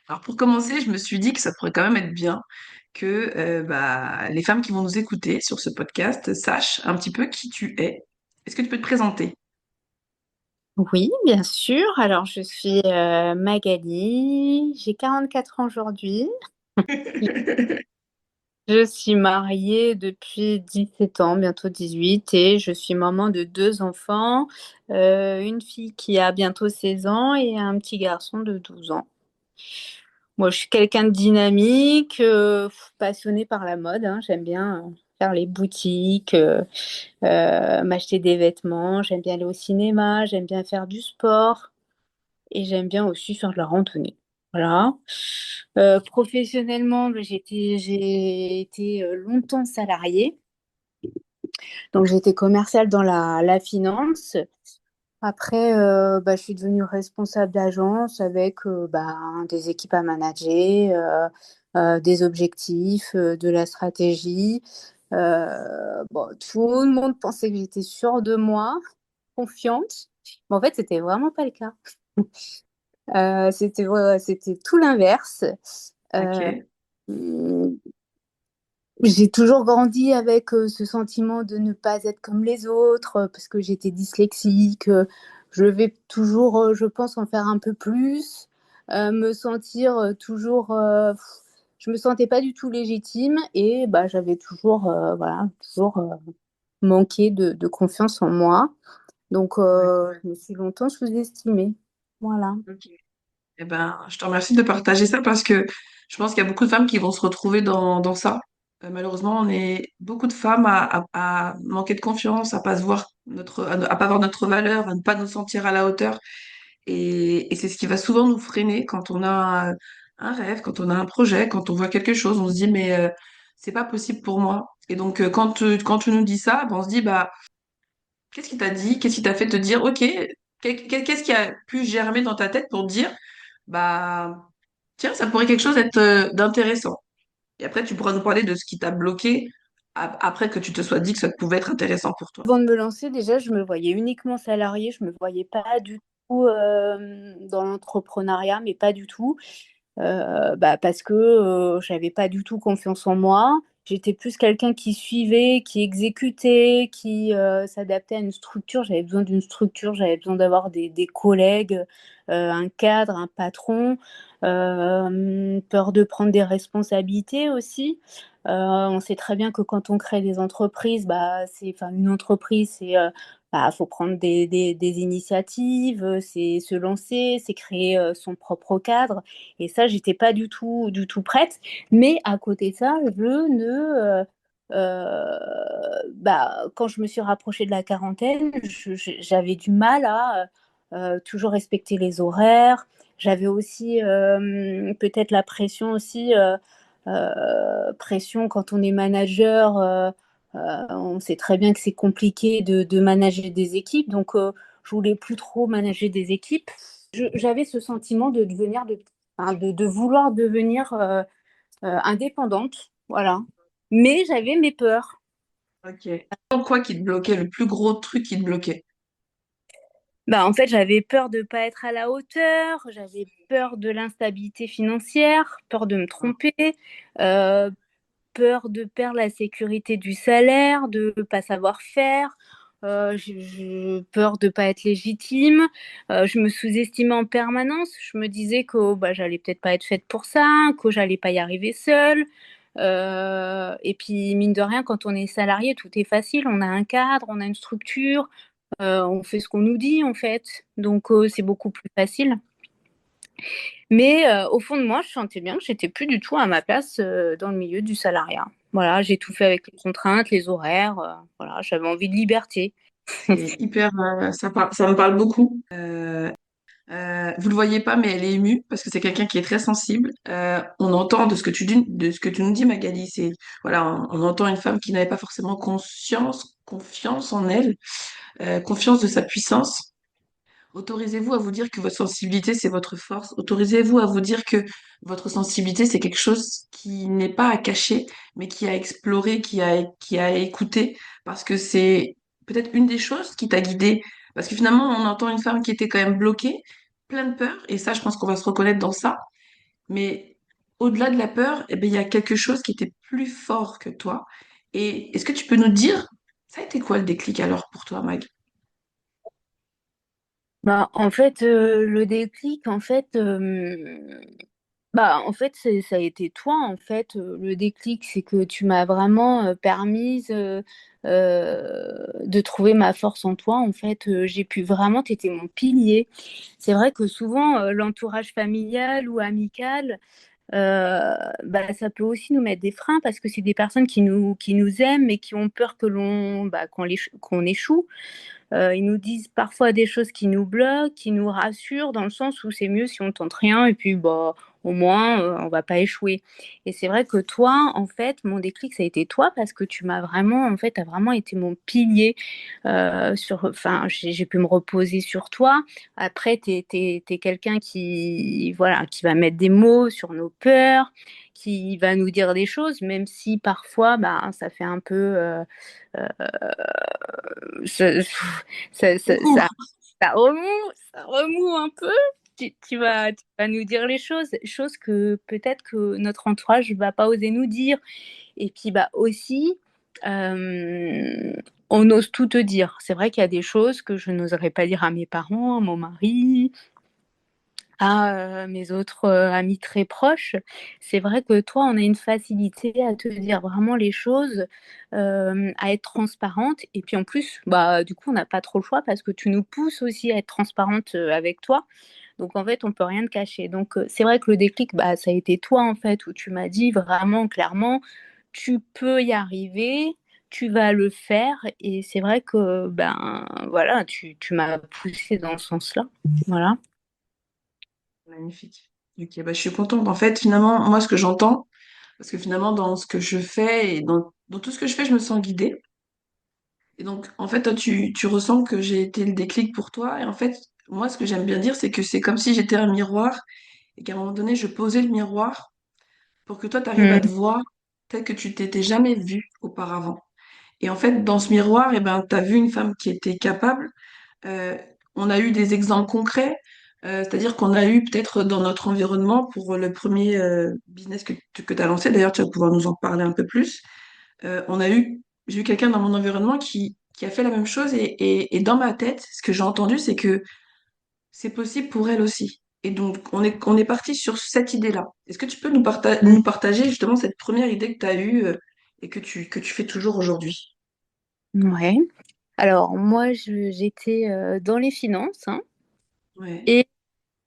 Alors pour commencer, je me suis dit que ça pourrait quand même être bien que les femmes qui vont nous écouter sur ce podcast sachent un petit peu qui tu es. Est-ce que tu peux te présenter? Oui, bien sûr. Alors, je suis Magali, j'ai 44 ans aujourd'hui. Je suis mariée depuis 17 ans, bientôt 18, et je suis maman de deux enfants, une fille qui a bientôt 16 ans et un petit garçon de 12 ans. Moi, je suis quelqu'un de dynamique, passionné par la mode, hein. J'aime bien faire les boutiques, m'acheter des vêtements, j'aime bien aller au cinéma, j'aime bien faire du sport. Et j'aime bien aussi faire de la randonnée. Voilà. Professionnellement, j'ai été longtemps salariée. Donc, j'étais commerciale dans la finance. Après, je suis devenue responsable d'agence avec des équipes à manager, des objectifs, de la stratégie. Tout le monde pensait que j'étais sûre de moi, confiante. Mais en fait, c'était vraiment pas le cas. C'était tout l'inverse. Euh, Ok. j'ai toujours grandi avec ce sentiment de ne pas être comme les autres parce que j'étais dyslexique. Je vais toujours, je pense, en faire un peu plus, me sentir toujours. Je me sentais pas du tout légitime et j'avais toujours, toujours manqué de confiance en moi. Donc, Ouais. je me suis longtemps sous-estimée. Voilà. Ok. Eh ben, je te remercie de partager ça parce que je pense qu'il y a beaucoup de femmes qui vont se retrouver dans ça. Malheureusement, on est beaucoup de femmes à manquer de confiance, à pas se voir à pas voir notre valeur, à ne pas nous sentir à la hauteur. Et c'est ce qui va souvent nous freiner quand on a un rêve, quand on a un projet, quand on voit quelque chose, on se dit mais c'est pas possible pour moi. Et donc quand tu nous dis ça, ben, on se dit bah qu'est-ce qui t'a dit, qu'est-ce qui t'a fait te dire ok, qu'est-ce qui a pu germer dans ta tête pour te dire bah tiens ça pourrait quelque chose être d'intéressant. Et après tu pourras nous parler de ce qui t'a bloqué après que tu te sois dit que ça pouvait être intéressant pour toi. Avant de me lancer, déjà, je me voyais uniquement salariée. Je me voyais pas du tout dans l'entrepreneuriat, mais pas du tout. Parce que j'avais pas du tout confiance en moi. J'étais plus quelqu'un qui suivait, qui exécutait, qui s'adaptait à une structure. J'avais besoin d'une structure, j'avais besoin d'avoir des collègues, un cadre, un patron, peur de prendre des responsabilités aussi. On sait très bien que quand on crée des entreprises, enfin, une entreprise, faut prendre des initiatives, c'est se lancer, c'est créer son propre cadre. Et ça, j'étais pas du tout prête. Mais à côté de ça, je ne, quand je me suis rapprochée de la quarantaine, j'avais du mal à toujours respecter les horaires. J'avais aussi peut-être la pression aussi, pression quand on est manager. On sait très bien que c'est compliqué de manager des équipes, donc je voulais plus trop manager des équipes. J'avais ce sentiment de devenir enfin, de vouloir devenir indépendante, voilà. Mais j'avais mes peurs. Ok. Quoi qui te bloquait, le plus gros truc qui te bloquait? En fait, j'avais peur de pas être à la hauteur, j'avais peur de l'instabilité financière, peur de me tromper, euh, peur de perdre la sécurité du salaire, de ne pas savoir faire, peur de ne pas être légitime. Je me sous-estimais en permanence. Je me disais que j'allais peut-être pas être faite pour ça, que j'allais pas y arriver seule. Et puis, mine de rien, quand on est salarié, tout est facile. On a un cadre, on a une structure, on fait ce qu'on nous dit, en fait. Donc, c'est beaucoup plus facile. Mais au fond de moi, je sentais bien que j'étais plus du tout à ma place dans le milieu du salariat. Voilà, j'ai tout fait avec les contraintes, les horaires. Voilà, j'avais envie de liberté. C'est hyper, ça me parle beaucoup. Vous le voyez pas, mais elle est émue parce que c'est quelqu'un qui est très sensible. On entend de ce que tu dis, de ce que tu nous dis, Magali, c'est voilà, on entend une femme qui n'avait pas forcément confiance en elle, confiance de sa puissance. Autorisez-vous à vous dire que votre sensibilité, c'est votre force. Autorisez-vous à vous dire que votre sensibilité, c'est quelque chose qui n'est pas à cacher, mais qui a exploré, qui a écouté, parce que c'est peut-être une des choses qui t'a guidé. Parce que finalement, on entend une femme qui était quand même bloquée, plein de peur, et ça, je pense qu'on va se reconnaître dans ça. Mais au-delà de la peur, eh ben, il y a quelque chose qui était plus fort que toi. Et est-ce que tu peux nous dire, ça a été quoi le déclic alors pour toi, Mag? Bah, en fait, le déclic, ça a été toi, en fait. Le déclic, c'est que tu m'as vraiment permise de trouver ma force en toi. En fait, j'ai pu vraiment, t'étais mon pilier. C'est vrai que souvent, l'entourage familial ou amical, ça peut aussi nous mettre des freins parce que c'est des personnes qui nous aiment mais qui ont peur qu'on échoue. Ils nous disent parfois des choses qui nous bloquent, qui nous rassurent, dans le sens où c'est mieux si on tente rien et puis bah au moins on va pas échouer. Et c'est vrai que toi, en fait, mon déclic ça a été toi parce que tu m'as vraiment, en fait, t'as vraiment été mon pilier. Enfin, j'ai pu me reposer sur toi. Après, t'es quelqu'un qui, voilà, qui va mettre des mots sur nos peurs, qui va nous dire des choses, même si parfois, bah, ça fait un peu euh, ça, Beaucoup. ça remue, ça remue un peu. Tu vas nous dire les choses que peut-être que notre entourage va pas oser nous dire. Et puis bah aussi, euh, on ose tout te dire. C'est vrai qu'il y a des choses que je n'oserais pas dire à mes parents, à mon mari, à mes autres amis très proches. C'est vrai que toi, on a une facilité à te dire vraiment les choses, à être transparente. Et puis en plus, bah, du coup, on n'a pas trop le choix parce que tu nous pousses aussi à être transparente avec toi. Donc en fait, on peut rien te cacher. Donc c'est vrai que le déclic, bah, ça a été toi en fait, où tu m'as dit vraiment clairement, tu peux y arriver. Tu vas le faire et c'est vrai que ben voilà, tu m'as poussé dans ce sens-là. Voilà. Magnifique. Ok, bah, je suis contente. En fait, finalement, moi, ce que j'entends, parce que finalement, dans ce que je fais et dans tout ce que je fais, je me sens guidée. Et donc, en fait, toi, tu ressens que j'ai été le déclic pour toi. Et en fait, moi, ce que j'aime bien dire, c'est que c'est comme si j'étais un miroir et qu'à un moment donné, je posais le miroir pour que toi, tu arrives à te Mm. voir tel que tu t'étais jamais vu auparavant. Et en fait, dans ce miroir, eh ben, tu as vu une femme qui était capable. Euh, on a eu des exemples concrets, c'est-à-dire qu'on a eu peut-être dans notre environnement pour le premier business que tu as lancé, d'ailleurs, tu vas pouvoir nous en parler un peu plus. J'ai eu quelqu'un dans mon environnement qui a fait la même chose et dans ma tête, ce que j'ai entendu, c'est que c'est possible pour elle aussi. Et donc, on est parti sur cette idée-là. Est-ce que tu peux nous partager justement cette première idée que tu as eue et que tu fais toujours aujourd'hui? Ouais. Alors, moi, j'étais dans les finances, hein, Ouais. et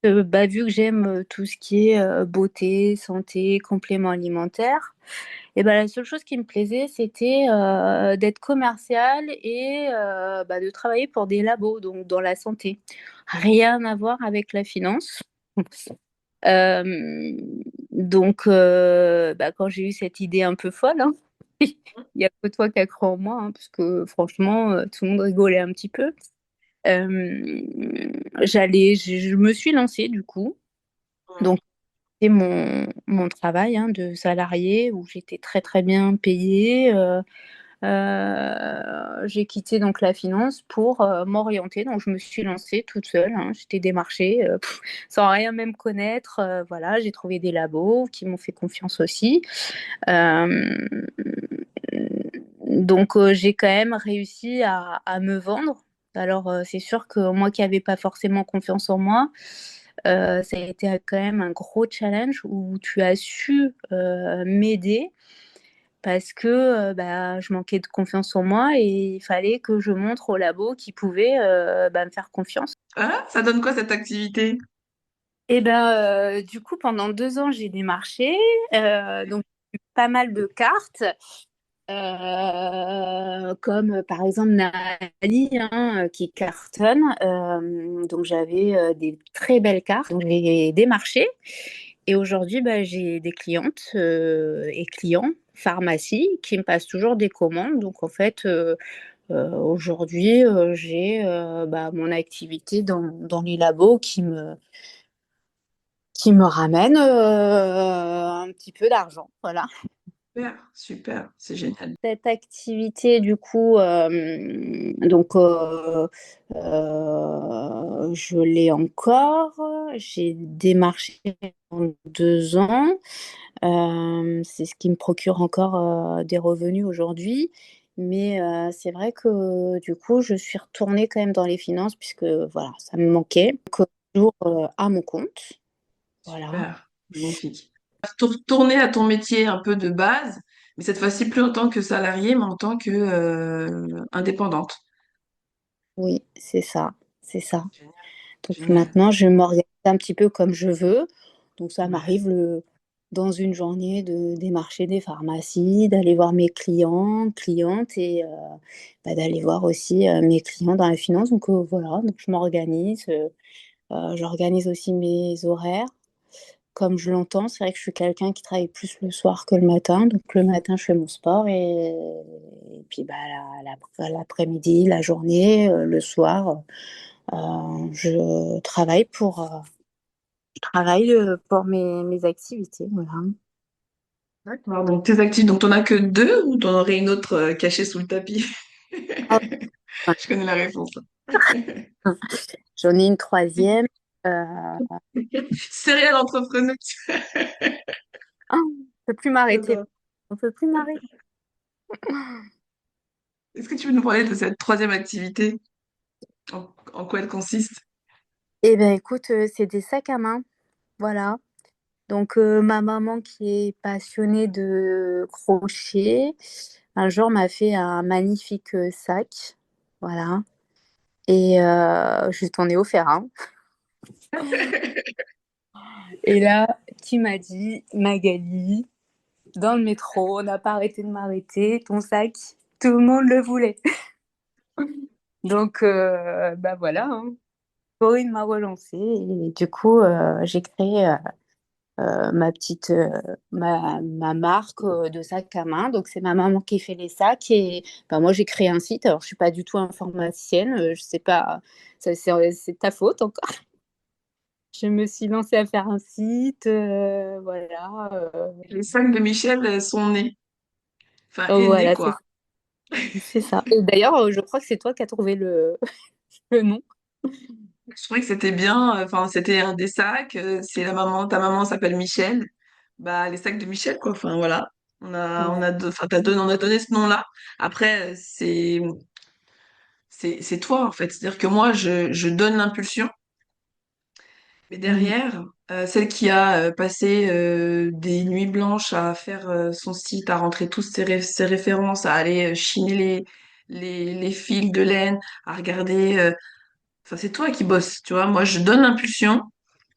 bah, vu que j'aime tout ce qui est beauté, santé, compléments alimentaires, et bah, la seule chose qui me plaisait, c'était d'être commerciale et bah, de travailler pour des labos, donc dans la santé. Rien à voir avec la finance. Euh, quand j'ai eu cette idée un peu folle, hein, il n'y a que toi qui as cru en moi, hein, parce que franchement, tout le monde rigolait un petit peu. Je me suis lancée du coup. Donc, c'est mon travail, hein, de salarié où j'étais très très bien payée. J'ai quitté donc la finance pour m'orienter. Donc, je me suis lancée toute seule, hein. J'étais démarchée sans rien même connaître. Voilà, j'ai trouvé des labos qui m'ont fait confiance aussi. Euh, j'ai quand même réussi à me vendre. Alors, c'est sûr que moi qui n'avais pas forcément confiance en moi, ça a été quand même un gros challenge où tu as su m'aider parce que bah, je manquais de confiance en moi et il fallait que je montre au labo qu'ils pouvaient bah, me faire confiance. Ah, ça donne quoi cette activité? Et ben, du coup, pendant 2 ans, j'ai démarché, donc j'ai eu pas mal de cartes. Comme par exemple Nali, hein, qui cartonne. Donc j'avais des très belles cartes. Donc j'ai démarché et aujourd'hui bah, j'ai des clientes et clients pharmacie qui me passent toujours des commandes. Donc en fait aujourd'hui j'ai bah, mon activité dans les labos qui me ramène un petit peu d'argent. Voilà. Super, super, c'est génial. Cette activité, du coup, je l'ai encore. J'ai démarché en 2 ans. C'est ce qui me procure encore des revenus aujourd'hui. Mais c'est vrai que du coup, je suis retournée quand même dans les finances puisque voilà, ça me manquait. Donc, toujours à mon compte. Voilà. Super, magnifique. Retourner à ton métier un peu de base, mais cette fois-ci plus en tant que salarié, mais en tant que indépendante. Oui, c'est ça. C'est ça. Génial, Donc génial. maintenant, je m'organise un petit peu comme je veux. Donc ça Ouais. m'arrive dans une journée de démarcher des pharmacies, d'aller voir mes clients, clientes et d'aller voir aussi mes clients dans la finance. Donc voilà, donc je m'organise. J'organise aussi mes horaires comme je l'entends. C'est vrai que je suis quelqu'un qui travaille plus le soir que le matin. Donc le matin, je fais mon sport et puis bah, l'après-midi, la journée, le soir, je travaille pour mes activités. Voilà. D'accord. Donc tes actifs, donc t'en as que deux ou t'en aurais une autre cachée sous le tapis? Ah, Je connais la réponse. j'en ai une troisième. Euh, Serial entrepreneur. ah, on ne peut plus m'arrêter. J'adore. On ne peut plus m'arrêter. Est-ce que tu veux nous parler de cette troisième activité? En quoi elle consiste? Eh bien, écoute, c'est des sacs à main. Voilà. Donc, ma maman qui est passionnée de crochet, un jour m'a fait un magnifique sac. Voilà. Et je t'en ai offert un. Et là, qui m'a dit, Magali, dans le métro, on n'a pas arrêté de m'arrêter, ton sac, tout le monde le voulait. Donc, bah voilà, hein. Corinne m'a relancée et du coup, j'ai créé ma marque de sac à main. Donc, c'est ma maman qui fait les sacs et bah, moi, j'ai créé un site. Alors, je suis pas du tout informaticienne, je sais pas, c'est ta faute encore. Je me suis lancée à faire un site, voilà. Les sacs de Michel sont nés. Enfin, est né, Voilà, quoi. c'est ça. Et d'ailleurs, je crois que c'est toi qui as trouvé le nom. Je trouvais que c'était bien. Enfin, c'était un des sacs. C'est la maman, ta maman s'appelle Michel. Bah, les sacs de Michel, quoi. Enfin, voilà. Ouais. Enfin, on a donné ce nom-là. Après, c'est toi, en fait. C'est-à-dire que moi, je donne l'impulsion. Mais Mhm. derrière, celle qui a passé des nuits blanches à faire son site, à rentrer tous ses références, à aller chiner les fils de laine, à regarder. Enfin, c'est toi qui bosses, tu vois. Moi, je donne l'impulsion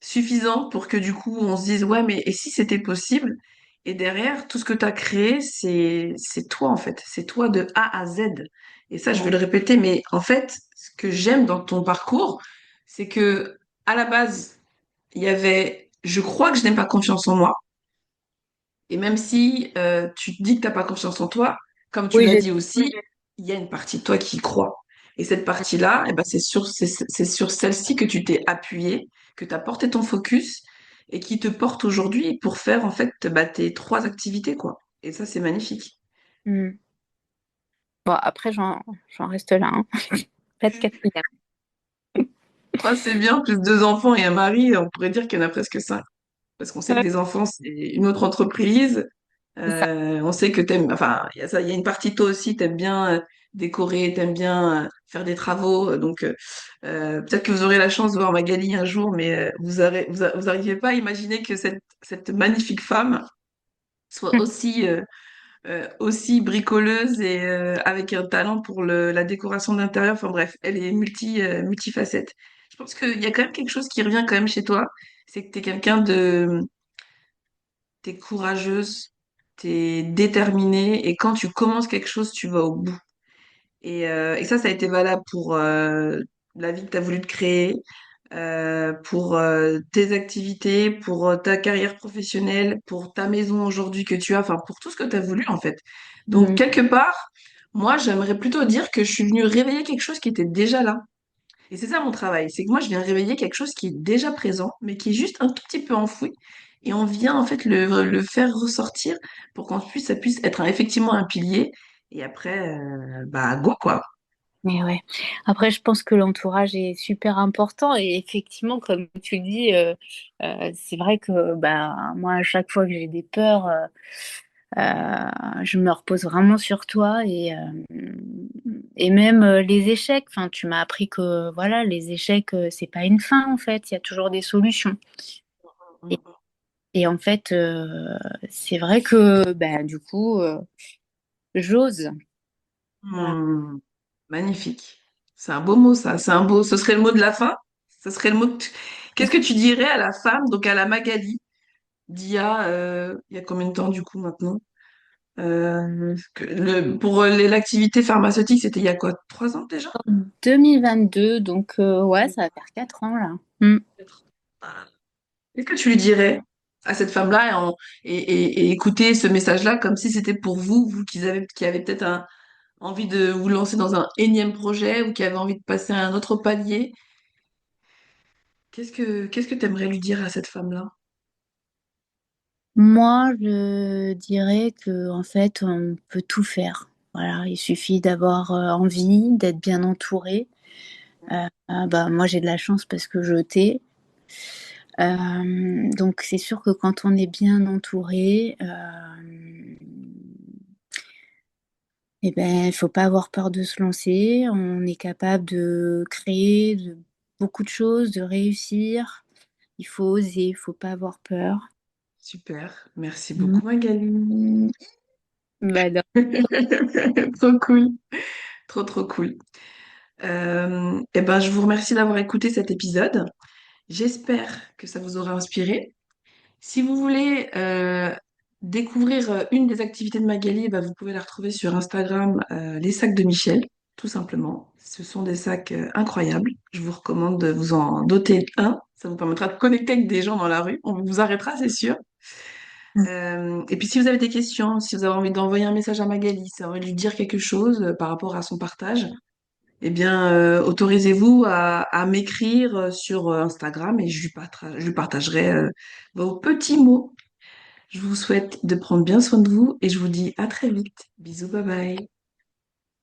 suffisante pour que du coup, on se dise, ouais, mais et si c'était possible? Et derrière, tout ce que tu as créé, c'est toi, en fait. C'est toi de A à Z. Et ça, je veux Ouais. le répéter, mais en fait, ce que j'aime dans ton parcours, c'est que à la base, il y avait, je crois que je n'ai pas confiance en moi. Et même si tu te dis que t'as pas confiance en toi, comme tu Oui, l'as j'ai. dit aussi, il y a une partie de toi qui y croit. Et cette partie-là, eh ben, c'est sur celle-ci que tu t'es appuyé, que tu as porté ton focus et qui te porte aujourd'hui pour faire en fait bah, tes trois activités, quoi. Et ça, c'est magnifique. Mhm. Bon, après, j'en reste là, hein. Pas de quatrième. Trois, c'est bien, plus deux enfants et un mari, on pourrait dire qu'il y en a presque cinq. Parce qu'on sait que Ouais, les enfants, c'est une autre entreprise. c'est ça. On sait que t'aimes, enfin, il y a ça, il y a une partie toi aussi, t'aimes bien décorer, t'aimes bien faire des travaux. Donc, peut-être que vous aurez la chance de voir Magali un jour, mais vous arrivez pas à imaginer que cette magnifique femme soit aussi bricoleuse et avec un talent pour la décoration d'intérieur. Enfin bref, elle est multifacette. Je pense qu'il y a quand même quelque chose qui revient quand même chez toi, c'est que t'es quelqu'un de t'es courageuse, t'es déterminée, et quand tu commences quelque chose, tu vas au bout. Et ça a été valable pour la vie que tu as voulu te créer, pour tes activités, pour ta carrière professionnelle, pour ta maison aujourd'hui que tu as, enfin pour tout ce que tu as voulu en fait. Donc Mhm. quelque part, moi j'aimerais plutôt dire que je suis venue réveiller quelque chose qui était déjà là. Et c'est ça mon travail, c'est que moi je viens réveiller quelque chose qui est déjà présent, mais qui est juste un tout petit peu enfoui. et on vient en fait le faire ressortir pour qu'on puisse, ça puisse être effectivement un pilier. Et après, bah, go quoi. Mais ouais. Après, je pense que l'entourage est super important et effectivement, comme tu le dis, c'est vrai que bah, moi, à chaque fois que j'ai des peurs, je me repose vraiment sur toi et même les échecs. Enfin, tu m'as appris que voilà, les échecs, c'est pas une fin en fait. Il y a toujours des solutions. Et, et en fait, c'est vrai que bah, du coup, j'ose. Voilà. Hmm, magnifique. C'est un beau mot, ça. C'est un beau. Ce serait le mot de la fin. Ce serait le mot. Qu'est-ce que tu dirais à la femme, donc à la Magali, il y a combien de temps du coup maintenant? Pour l'activité pharmaceutique, c'était il y a quoi? 3 ans déjà? 2022, donc ouais, ça va faire 4 ans là. Mm. Qu'est-ce que tu lui dirais à cette femme-là et écouter ce message-là comme si c'était pour vous, vous qui avez peut-être envie de vous lancer dans un énième projet ou qui avez envie de passer à un autre palier? Qu'est-ce que tu aimerais lui dire à cette femme-là? Moi, je dirais que en fait, on peut tout faire. Voilà, il suffit d'avoir envie, d'être bien entouré. Bah, moi, j'ai de la chance parce que je t'ai. Donc, c'est sûr que quand on est bien entouré, eh ben, il faut pas avoir peur de se lancer. On est capable de créer beaucoup de choses, de réussir. Il faut oser, il faut pas avoir peur. Super, merci Mm. beaucoup Magali. Bah, non. Trop cool, trop trop cool. Eh ben, je vous remercie d'avoir écouté cet épisode. J'espère que ça vous aura inspiré. Si vous voulez découvrir une des activités de Magali, eh ben, vous pouvez la retrouver sur Instagram, les sacs de Michel, tout simplement. Ce sont des sacs incroyables. Je vous recommande de vous en doter un. Ça vous permettra de connecter avec des gens dans la rue. On vous arrêtera, c'est sûr. Et puis si vous avez des questions, si vous avez envie d'envoyer un message à Magali, si vous avez envie de lui dire quelque chose par rapport à son partage, eh bien, autorisez-vous à m'écrire sur Instagram et je lui partagerai vos petits mots. Je vous souhaite de prendre bien soin de vous et je vous dis à très vite. Bisous, bye bye.